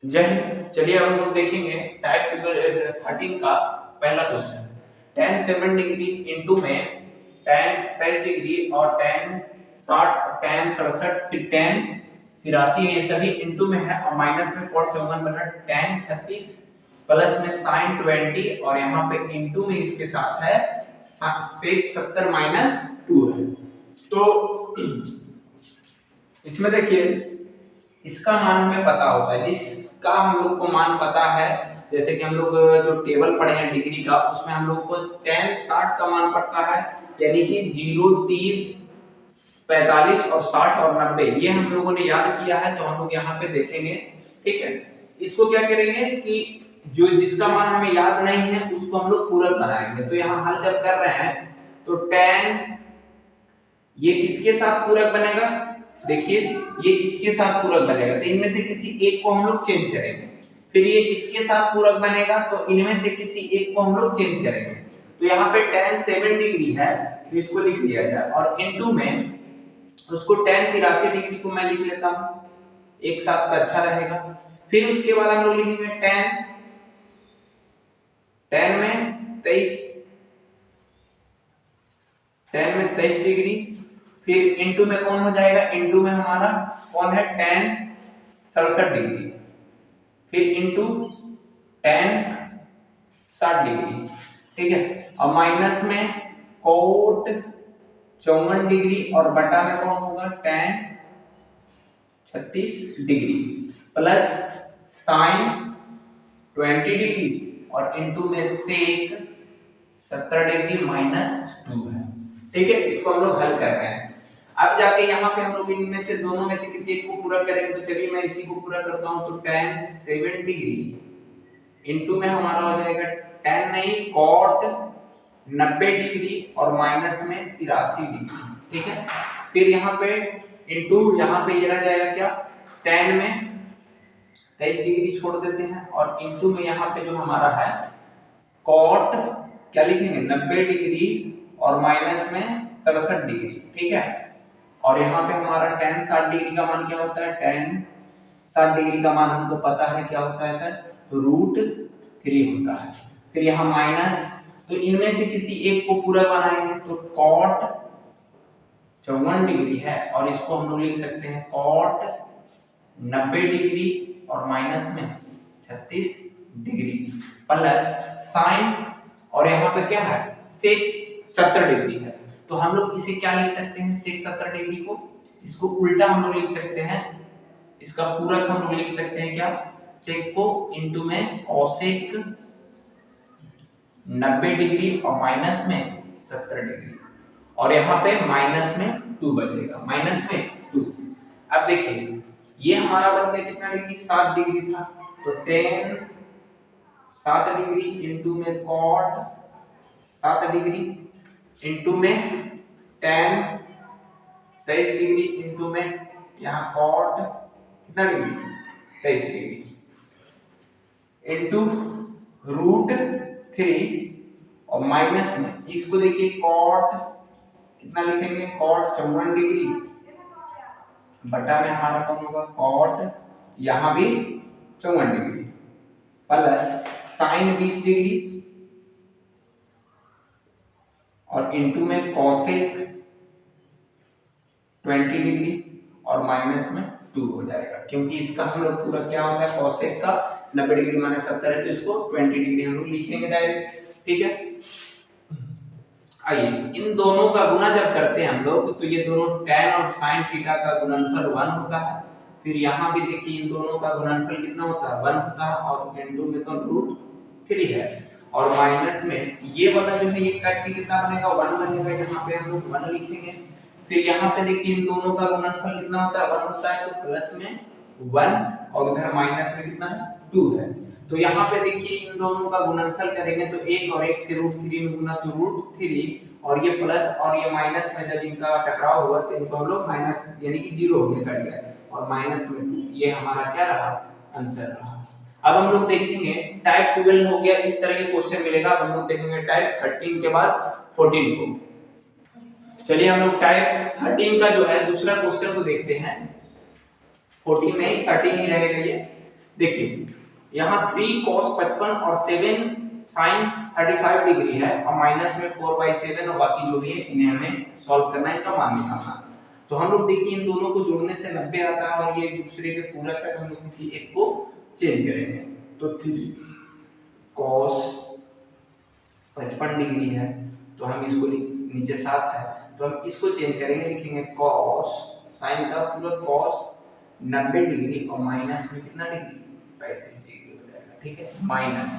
जय हिंद। चलिए हम लोग देखेंगे टाइप 13 का पहला क्वेश्चन। tan 7 डिग्री इंटू में tan 23 डिग्री और tan 60 tan 67 फिर tan 83 ये सभी इंटू में है और माइनस में cot 54 बना tan 36 प्लस में sin 20 और यहाँ पे इंटू में इसके साथ है sec 70 माइनस 2 है। तो इसमें देखिए इसका मान हमें पता होता है, जिसका हम लोग को मान पता है, जैसे कि हम लोग जो टेबल पढ़े हैं डिग्री का उसमें हम लोग को tan 60 का मान पड़ता है, यानी कि 0 30 45 और 60 और 90 ये हम लोगों ने याद किया है। तो हम लोग यहाँ पे देखेंगे, ठीक है। इसको क्या करेंगे कि जो जिसका मान हमें याद नहीं है उसको हम लोग पूरक बनाएंगे। तो यहाँ हल जब कर रहे हैं तो tan ये किसके साथ पूरक बनेगा, देखिए ये इसके साथ पूरक बनेगा, तो इनमें से किसी एक को हम लोग चेंज करेंगे। फिर ये इसके साथ पूरक बनेगा तो इनमें से किसी एक को हम लोग चेंज करेंगे। तो यहाँ पे tan 7 डिग्री है तो इसको लिख लिया जाए और इनटू में उसको tan 83 डिग्री को मैं लिख लेता हूं, एक साथ तो अच्छा रहेगा। फिर उसके बाद हम लोग लिखेंगे tan में 23 डिग्री, फिर इनटू में कौन हो जाएगा, इनटू में हमारा कौन है tan 67 डिग्री, फिर इनटू tan 60 डिग्री, ठीक है। और माइनस में cot 54 डिग्री और बटा में कौन होगा tan 36 degree plus sin 20 degree और इनटू में sec 70 डिग्री माइनस 2 है, ठीक है। इसको हम लोग हल कर रहे हैं। अब जाके यहाँ पे हम लोग इनमें से दोनों में से किसी एक को पूरा करेंगे। तो चलिए मैं इसी को पूरा करता हूँ। तो tan 7 डिग्री इनटू में हमारा हो जाएगा tan नहीं cot 90 डिग्री और माइनस में 83 डिग्री, ठीक है। फिर यहाँ पे इनटू यहाँ पे ये रह जाएगा क्या, tan में 23 डिग्री छोड़ देते हैं और इनटू में यहाँ पे जो हमारा है cot क्या लिखेंगे 90 डिग्री और माइनस में 67 डिग्री, ठीक है। और यहाँ पे हमारा tan 60 डिग्री का मान क्या होता है, tan 60 डिग्री का मान हमको पता है क्या होता है सर, तो √3 होता है। फिर यहाँ माइनस, तो इनमें से किसी एक को पूरा बनाएंगे तो cot 54 डिग्री है और इसको हम लोग लिख सकते हैं cot 90 डिग्री और माइनस में 36 डिग्री प्लस sin और यहाँ पे क्या है sec 70 डिग्री है। तो हम लोग इसे क्या लिख सकते हैं, sec 70 डिग्री को इसको उल्टा हम लोग लिख सकते हैं, इसका पूरक हम लोग लिख सकते हैं क्या, sec को इनटू में cosec 90 डिग्री और माइनस में 70 डिग्री और यहाँ पे माइनस में 2 बचेगा, माइनस में 2। अब देखिए ये हमारा बन गया कितना डिग्री, 7 डिग्री था। तो tan 7 डिग्री इनटू में cot 7 डिग्री इनटू में tan 23 डिग्री इनटू में यहाँ cot कितना डिग्री 23 डिग्री इनटू √3 और माइनस में इसको देखिए cot कितना लिखेंगे cot 54 डिग्री बटा में हमारा कौन होगा cot यहाँ भी 54 डिग्री प्लस sin 20 डिग्री और इनटू में cosec 20 डिग्री और माइनस में 2 हो जाएगा, क्योंकि इसका हम लोग पूरा क्या होता है cosec का 90 डिग्री माइनस 70 है तो इसको 20 डिग्री हम लोग लिखेंगे डायरेक्ट, ठीक है। आइए इन दोनों का गुना जब करते हैं हम लोग तो ये दोनों tan और sin थीटा का गुणनफल 1 होता है। फिर यहाँ भी देखिए इन दोनों का गुणनफल कितना होता है 1 होता है और इनटू में तो √3 है और माइनस में ये वाला जो है ये काट के कितना बनेगा 1 बनेगा, यहाँ पे हम लोग 1 लिखेंगे। फिर यहाँ पे देखिए इन दोनों का गुणनफल कितना होता है 1 होता है तो प्लस में 1 और उधर माइनस में कितना है 2 है। तो यहाँ पे देखिए इन दोनों का गुणनफल करेंगे तो 1 और 1 से √3 में गुना तो √3 और ये प्लस और ये माइनस में जब इनका टकराव हुआ तो इनको हम लोग माइनस यानी कि 0 हो गया, कट गया और माइनस में 2, ये हमारा क्या रहा आंसर रहा। अब हम लोग देखेंगे टाइप 12 हो गया, इस तरह के क्वेश्चन मिलेगा। अब हम लोग देखेंगे टाइप 13 के बाद 14 को। चलिए हम लोग टाइप 13 का जो है दूसरा क्वेश्चन को देखते हैं। 14 नहीं 13 ही रहेगा ये। देखिए यहाँ 3 cos 55 और 7 sin 35 डिग्री है और माइनस में 4/7 और बाकी जो भी है इन्हें हमें सॉल्व करना है, इनका मान निकालना है। तो हम लोग देखिए इन दोनों को जोड़ने से 90 आता है और ये एक दूसरे के पूरक है, तो हम लोग किसी एक को चेंज करेंगे। तो 3 cos 55 डिग्री है तो हम इसको नीचे 7 है तो हम इसको चेंज करेंगे, लिखेंगे cos sin का पूरा cos 90 डिग्री और माइनस में कितना डिग्री 35 डिग्री हो जाएगा, ठीक है, माइनस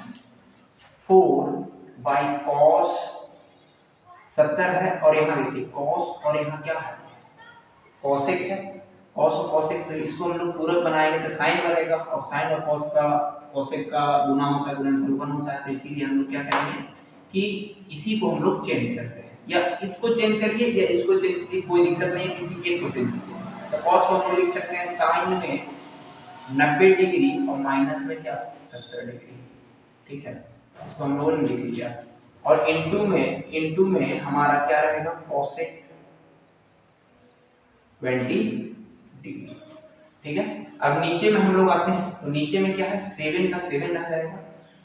4/cos 70 है और यहाँ देखिए cos और यहाँ क्या है cosec है, cos और cosec, तो इसको हम लोग पूरक बनाएंगे तो sin बनेगा और sin और cos का cosec का गुना होता है, गुणनफल 1 होता है, तो इसीलिए हम लोग क्या करेंगे कि इसी को हम लोग चेंज करते हैं, या इसको चेंज करिए या इसको चेंज कीजिए, कोई दिक्कत नहीं है, किसी एक को चेंज कीजिए। तो cos को हम लोग लिख सकते हैं sin में 90 डिग्री और माइनस में क्या 70 डिग्री, ठीक है, इसको हम लोगों ने लिख लिया और इनटू में हमारा क्या रहेगा cosec 20 डिग्री, ठीक है। अब नीचे में हम लोग आते हैं तो नीचे में क्या है 7 का 7 रह जाएगा,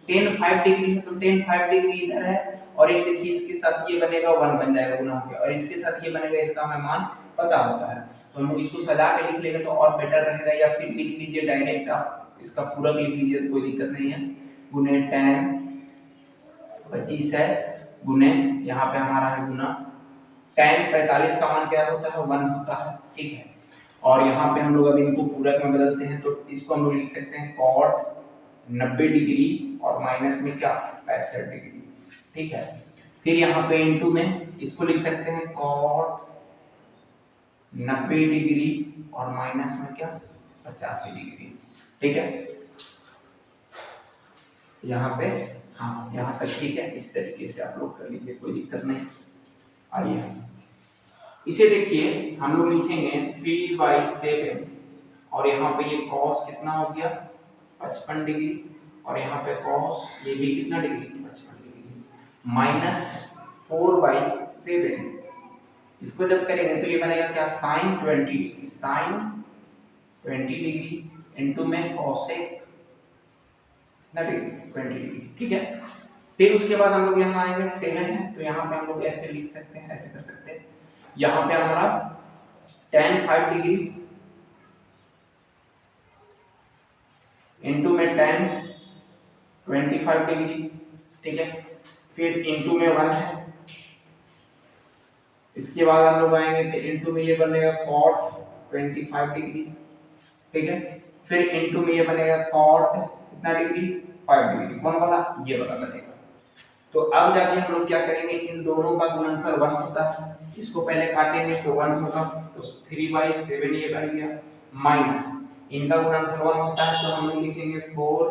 tan 5 डिग्री है तो tan 5 डिग्री इधर है और एक देखिए इसके साथ ये बनेगा 1 बन जाएगा गुना हो गया और इसके साथ ये बनेगा, इसका हमें मान पता होता है तो हम लोग इसको सजा के लिख लेंगे तो और बेटर रहेगा, या फिर लिख लीजिए डायरेक्ट आप इसका पूरक लिख लीजिए तो कोई दिक्कत नहीं है, गुने tan 25 है गुने यहाँ पे हमारा है गुना tan 45 का मान क्या होता है 1 होता है, ठीक है। और यहाँ पे हम लोग अभी इनको पूरक में बदलते हैं तो इसको हम लोग लिख सकते हैं cot 90 डिग्री और माइनस में क्या 65 डिग्री, ठीक है। फिर यहाँ पे इनटू में इसको लिख सकते हैं cot 90 डिग्री और माइनस में क्या 85 डिग्री, ठीक है। यहाँ पे हाँ यहाँ तक ठीक है, इस तरीके से आप लोग कर लीजिए, कोई दिक्कत नहीं। आइए इसे देखिए हम लोग लिखेंगे 3/7 और यहाँ पे ये cos कितना हो गया 55 डिग्री और यहाँ पे cos ये भी कितना डिग्री 55 डिग्री माइनस 4/7, इसको जब करेंगे तो ये बनेगा क्या sin 20 degree, sin 20 degree into में cosec कितना डिग्री 20 डिग्री, ठीक है। फिर उसके बाद हम लोग यहाँ आएंगे 7 है तो यहाँ पे हम लोग ऐसे लिख सकते हैं, ऐसे कर सकते हैं, यहाँ पे हमारा tan 5 डिग्री इनटू में tan 25 डिग्री, ठीक है। फिर इनटू में 1 है, इसके बाद हम लोग आएंगे तो इनटू में ये बनेगा cot 25 डिग्री, ठीक है। फिर इनटू में ये बनेगा cot कितना डिग्री 5 डिग्री, कौन वाला ये वाला बनेगा। तो अब जाके हम लोग क्या करेंगे इन दोनों का गुणनफल 1 होता है, इसको पहले काटेंगे तो 1 होगा तो 3/7 ये बन गया माइनस इनका गुणनफल 1 होता है तो हम लोग लिखेंगे 4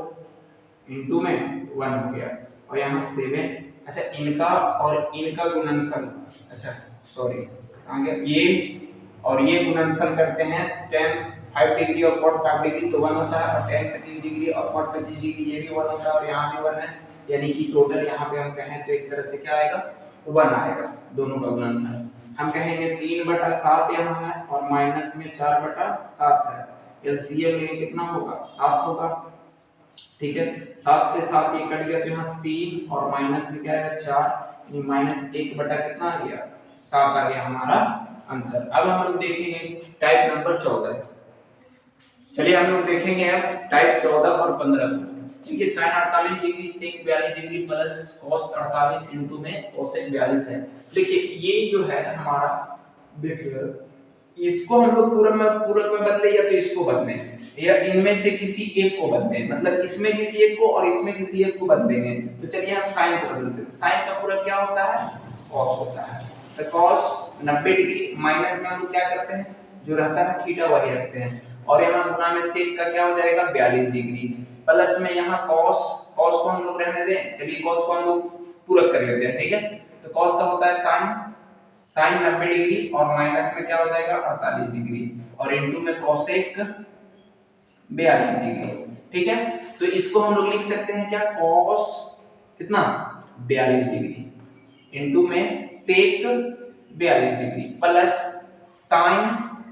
इनटू में 1 हो गया और यहाँ 7, अच्छा इनका और इनका गुणनफल, अच्छा सॉरी आ गया ये और ये गुणनफल करते हैं tan 5 डिग्री और cot 5 डिग्री तो 1 होता है और tan 25 डिग्री और cot 25 डिग्री ये भी 1 होता है और यहाँ भी 1 है, यानी कि टोटल यहाँ पे हम कहें तो एक तरह से क्या आएगा 1 आएगा दोनों का गुणनफल। हम कहेंगे 3/7 यहाँ है और माइनस में 4/7 है, एलसीएम में कितना होगा 7 होगा, ठीक है। 7 से 7 ये कट गया तो यहाँ 3 और माइनस में क्या आएगा 4, ये माइनस 1 बटा कितना आ गया 7 आ गया हमारा आंसर। अब हम लोग देखेंगे टाइप नंबर 14, चलिए हम लोग देखेंगे अब टाइप 14 और 15 को। देखिए sin 48 degree sec 42 degree plus cos 48 into में cosec 42 है। देखिए ये जो है हमारा देखिए इसको हम लोग पूरक में बदले या तो इसको बदले या इनमें से किसी एक को बदले, मतलब इसमें किसी एक को और इसमें किसी एक को बदलेंगे। तो चलिए हम sin को बदलते हैं, sin का पूरक क्या होता है cos होता है, तो cos 90 डिग्री माइनस में हम लोग क्या करते हैं जो रहता है थीटा वही रखते हैं और यहाँ गुना में sec का क्या हो जाएगा 42 डिग्री प्लस में यहाँ cos को हम लोग रहने दें, चलिए cos को हम लोग पूरक कर लेते हैं, ठीक है। तो cos का होता है sin 90 डिग्री और माइनस में क्या हो जाएगा 48 डिग्री और इनटू में cosec 42 डिग्री, ठीक है। तो इसको हम लोग लिख सकते हैं क्या cos कितना 42 डिग्री इनटू में sec 42 डिग्री प्लस sin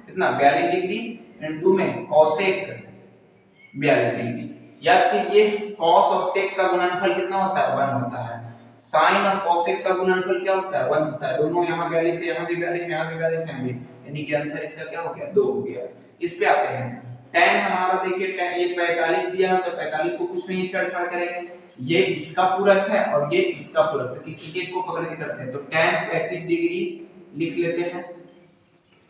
कितना 42 डिग्री इनटू में cosec 42 डिग्री, याद कीजिए कॉस और सेक का गुणनफल कितना होता है 1 होता है, साइन और कोसेक का गुणनफल क्या होता है 1 होता है, दोनों यहाँ 42 है, यहाँ भी 42, यहाँ भी 42, यहाँ भी, यानी कि आंसर इसका क्या हो गया 2 हो गया। इस पे आते हैं tan हमारा, देखिए tan ये 45 दिया है तो 45 को कुछ नहीं छेड़छाड़ करेंगे, ये इसका पूरक है और ये इसका पूरक, तो किसी एक को पकड़ के करते हैं, तो tan 35 डिग्री लिख लेते हैं,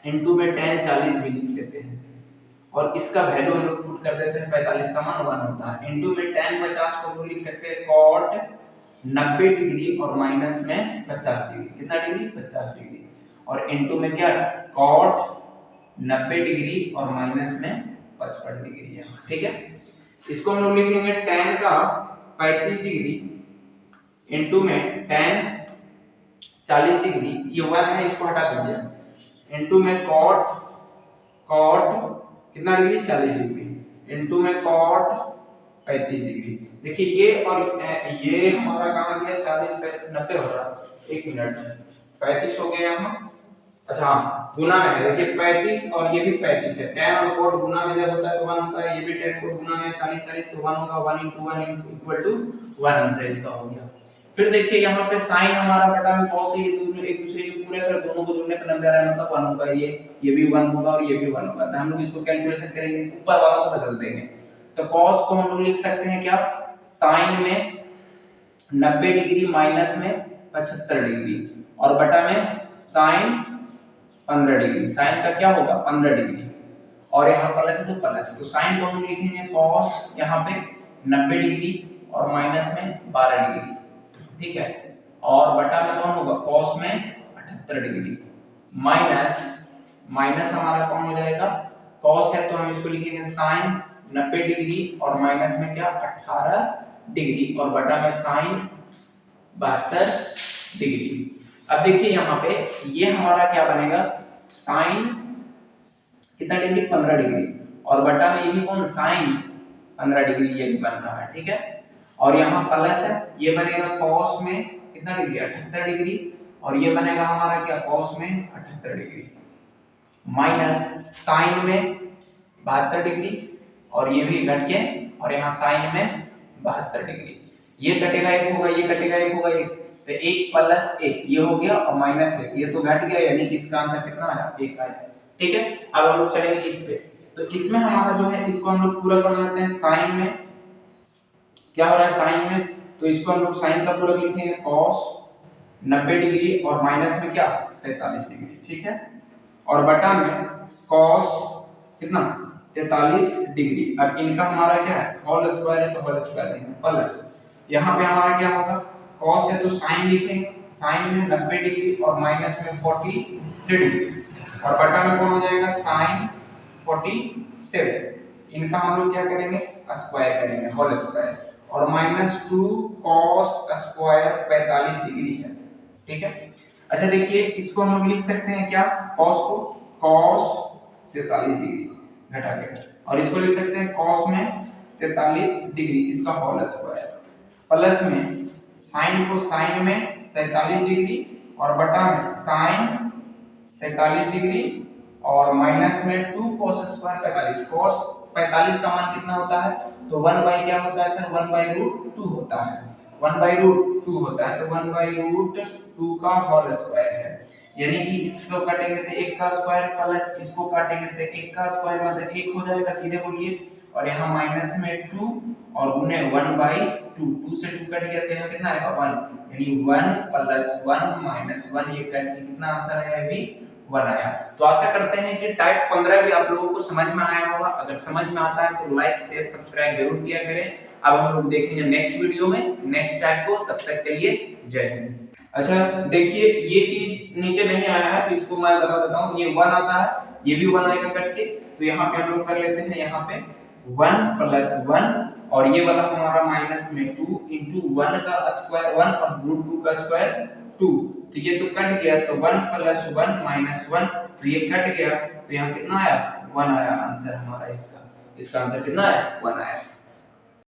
इनटू में tan 40 भी लिख लेते हैं और इसका वैल्यू हम लोग पुट कर देते हैं, 45 का मान 1 होता है, इनटू में tan 50 को हम लोग लिख सकते हैं cot 90 डिग्री और माइनस में 50 डिग्री, कितना डिग्री 50 डिग्री, और इनटू में क्या cot 90 डिग्री और माइनस में 55 डिग्री है, ठीक है। इसको हम लोग लिखेंगे tan का 35 डिग्री इनटू में tan 40 डिग्री, ये 1 है इसको हटा दीजिए, इनटू में cot कितना डिग्री 40 डिग्री इनटू में cot 35 डिग्री। देखिए ये और ये हमारा कहां गया 40 35 90 हो रहा, 1 मिनट 35 हो गया यहाँ, अच्छा गुना में है, देखिए 35 और ये भी 35 है, tan और cot गुना में जब होता है तो 1 होता है, ये भी tan cot गुना में 40 40 तो 1 होगा, 1 into 1 इक्वल टू 1 आंसर इसका हो गया। फिर देखिए यहाँ पे sin हमारा बटा में cos है, ये दोनों एक दूसरे के पूरे कर दोनों को जोड़ने का नंबर है मतलब 1 होगा, ये भी 1 होगा और ये भी 1 होगा, तो हम लोग इसको कैलकुलेशन करेंगे ऊपर वाला को बदल देंगे, तो cos को हम लोग लिख सकते हैं क्या sin में 90 डिग्री माइनस में 75 डिग्री और बटा में sin 15 डिग्री, sin का क्या होगा 15 डिग्री और यहाँ प्लस है तो प्लस, तो sin को हम लिखेंगे cos यहाँ पे 90 डिग्री और माइनस में 12 डिग्री, ठीक है, और बटा में कौन होगा cos में 78 डिग्री माइनस हमारा कौन हो जाएगा cos है तो हम इसको लिखेंगे sin 90 डिग्री और माइनस में क्या 18 डिग्री और बटा में sin 72 डिग्री। अब देखिए यहाँ पे ये हमारा क्या बनेगा sin कितना डिग्री 15 डिग्री और बटा में ये भी कौन sin 15 डिग्री ये भी बन रहा है, ठीक है, और यहाँ प्लस है ये बनेगा cos में कितना डिग्री 78 डिग्री और ये बनेगा हमारा क्या cos में 78 डिग्री माइनस sin में 72 डिग्री और ये भी घट के और यहाँ sin में 72 डिग्री, ये कटेगा एक होगा, ये कटेगा एक होगा, एक तो एक प्लस एक ये हो गया और माइनस एक ये तो घट गया, यानी कि इसका आंसर कितना आया 1 आया, ठीक है। अब हम लोग चलेंगे इस पे, तो इसमें हमारा जो है इसको हम लोग पूरा कर लेते हैं, sin में क्या हो रहा है sin में, तो इसको हम लोग sin का पूरा लिखेंगे cos 90 डिग्री और माइनस में क्या 47 डिग्री, ठीक है, और बटा में cos कितना 43 डिग्री। अब इनका हमारा क्या है होल स्क्वायर है तो होल स्क्वायर देंगे प्लस, यहाँ पे हमारा क्या होगा cos है तो sin लिखेंगे, sin में 90 डिग्री और माइनस में 43 डिग्री और बटा में कौन हो जाएगा sin 47, इनका हम लोग क्या करेंगे स्क्वायर करेंगे होल स्क्वायर और माइनस 2 cos स्क्वायर 45 डिग्री है, ठीक है। अच्छा देखिए इसको हम लोग लिख सकते हैं क्या cos को cos 43 डिग्री घटा के और इसको लिख सकते हैं cos में 43 डिग्री इसका होल स्क्वायर प्लस में sin को sin में 47 डिग्री और बटा में sin 47 डिग्री और माइनस में 2 cos स्क्वायर 45, cos 45 का मान कितना होता है तो 1 बाई क्या होता है सर 1 बाई रूट 2 होता है, 1 बाई रूट 2 होता है, तो 1 बाई रूट 2 का होल स्क्वायर है, यानी कि इसको काटेंगे तो 1 का स्क्वायर प्लस इसको काटेंगे तो 1 का स्क्वायर मतलब 1 हो जाएगा सीधे बोलिए और यहाँ माइनस में 2 और गुने 1 बाई 2, 2 से 2 कट गया तो यहाँ कितना आएगा 1, यानी 1 प्लस 1 माइनस 1 ये कट के कितना आंसर आया अभी 1 आया। तो आशा करते हैं कि टाइप 15 भी आप लोगों को समझ में आया होगा, अगर समझ में आता है तो लाइक शेयर सब्सक्राइब जरूर किया करें। अब हम लोग देखेंगे नेक्स्ट वीडियो में नेक्स्ट टाइप को, तब तक के लिए जय हिंद। अच्छा देखिए ये चीज नीचे नहीं आया है तो इसको मैं बता देता हूँ, ये 1 आता है ये भी 1 आएगा कट के, तो यहाँ पे हम लोग कर लेते हैं यहाँ पे 1 प्लस 1 और ये वाला हमारा माइनस में 2 into 1 का स्क्वायर 1 और रूट 2 का स्क्वायर 2, तो ये तो कट गया तो 1 प्लस 1 माइनस 1 तो ये कट गया तो यहाँ कितना आया 1 आया आंसर हमारा, इसका आंसर कितना आया 1 आया।